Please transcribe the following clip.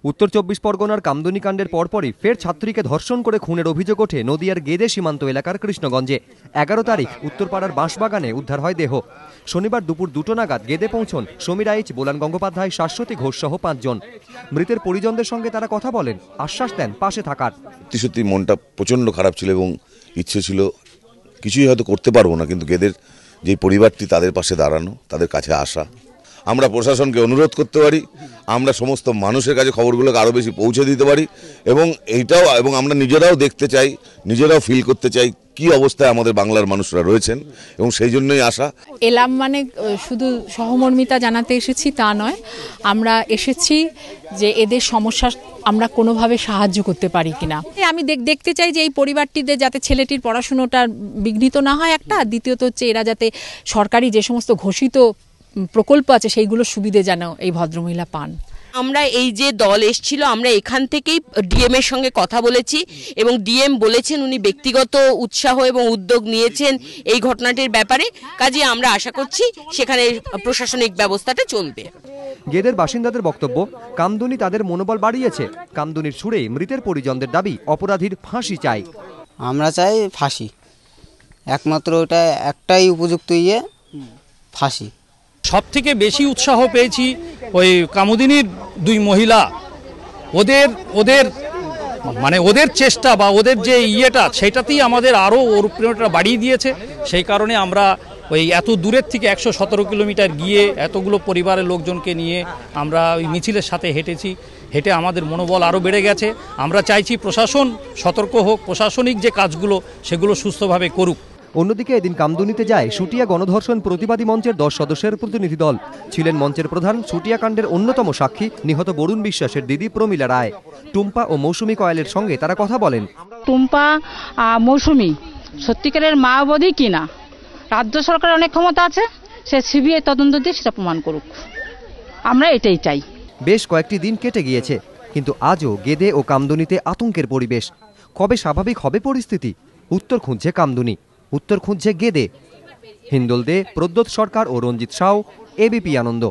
উত্তর 24 পরগনার কামদুনি কাণ্ডের পরপরই ফের ছাত্রীকে ধর্ষণ করে খুনের অভিযোগ ওঠে নদিয়ার গেদে সীমান্ত এলাকার কৃষ্ণগঞ্জে। 11 তারিখ উত্তরপাড়ার বাঁশবাগানে উদ্ধার হয় দেহ। শনিবার দুপুর 2টো নাগাদ গেদে পৌঁছন সমীর আইচ, বোলান গঙ্গোপাধ্যায়, শাশ্বতী ঘোষ সহ 5 জন। মৃতের পরিজনদের সঙ্গে তারা কথা বলেন, আশ্বাস দেন পাশে থাকার। সত্যি মনটা প্রচণ্ড খারাপ ছিল এবং ইচ্ছে ছিল কিছুই হয়তো করতে পারবো না, কিন্তু গেদের যে পরিবারটি তাদের পাশে দাঁড়ানো, তাদের কাছে আসা। আমরা প্রশাসনকে অনুরোধ করতে পারি, আমরা সমস্ত মানুষের কাছে খবরগুলোকে আরও বেশি পৌঁছে দিতে পারি এবং আমরা নিজেরাও দেখতে চাই, নিজেরাও ফিল করতে চাই কি অবস্থায় আমাদের বাংলার মানুষরা রয়েছেন, এবং সেই জন্যই আসা। এলাম মানে শুধু সহমর্মিতা জানাতে এসেছি তা নয়, আমরা এসেছি যে এদের সমস্যা আমরা কোনোভাবে সাহায্য করতে পারি কিনা। আমি দেখতে চাই যে এই পরিবারটিতে যাতে ছেলেটির পড়াশুনোটা বিঘ্নিত না হয়, একটা দ্বিতীয়ত হচ্ছে এরা যাতে সরকারি যে সমস্ত ঘোষিত প্রকল্প আছে সেইগুলোর সুবিধে যেন এই ভদ্রমহিলা পান। আমরা এই যে দল এসেছিল, আমরা এখান থেকেই ডিএম এর সঙ্গে কথা বলেছি এবং ডিএম বলেছেন উনি ব্যক্তিগত উৎসাহ এবং উদ্যোগ নিয়েছেন এই ঘটনাটির ব্যাপারে। কাজে আমরা আশা করছি সেখানে প্রশাসনিক ব্যবস্থাটা চলবে। গেদের বাসিন্দাদের বক্তব্য, কামদুনি তাদের মনোবল বাড়িয়েছে। কামদুনির সুরে মৃতের পরিজনদের দাবি অপরাধীর ফাঁসি চাই। আমরা চাই ফাঁসি, একমাত্র ওটা একটাই উপযুক্ত ফাঁসি। সব থেকে বেশি উৎসাহ পেয়েছি ওই কামুদিনীর 2 মহিলা, ওদের চেষ্টা বা ওদের যে সেটাতেই আমাদের আরও অনুপ্রেরণাটা বাড়িয়ে দিয়েছে। সেই কারণে আমরা ওই এত দূরের থেকে 117 কিলোমিটার গিয়ে এতগুলো পরিবারের লোকজনকে নিয়ে আমরা ওই মিছিলের সাথে হেঁটে আমাদের মনোবল আরও বেড়ে গেছে। আমরা চাইছি প্রশাসন সতর্ক হোক, প্রশাসনিক যে কাজগুলো সেগুলো সুস্থভাবে করুক। অন্যদিকে এদিন কামদুনিতে যায় সুটিয়া গণধর্ষণ প্রতিবাদী মঞ্চের 10 সদস্যের প্রতিনিধি দল। ছিলেন মঞ্চের প্রধান, সুটিয়া কাণ্ডের অন্যতম সাক্ষী নিহত বরুণ বিশ্বাসের দিদি প্রমীলা রায়। টুম্পা ও মৌসুমী কয়েলের সঙ্গে তারা কথা বলেন। টুম্পা মৌসুমী সত্যিকারের মা বোধই কিনা, রাজ্য সরকারের অনেক ক্ষমতা আছে, সে সিবিআই তদন্ত দিয়ে সেটা প্রমাণ করুক, আমরা এটাই চাই। বেশ কয়েকটি দিন কেটে গিয়েছে, কিন্তু আজও গেদে ও কামদুনিতে আতঙ্কের পরিবেশ। কবে স্বাভাবিক হবে পরিস্থিতি? উত্তর খুঁজছে কামদুনি, উত্তর খুঁজছে গেদে। হিন্দোল দে, প্রদ্যোৎ সরকার ও রঞ্জিত সাউ, এবিপি আনন্দ।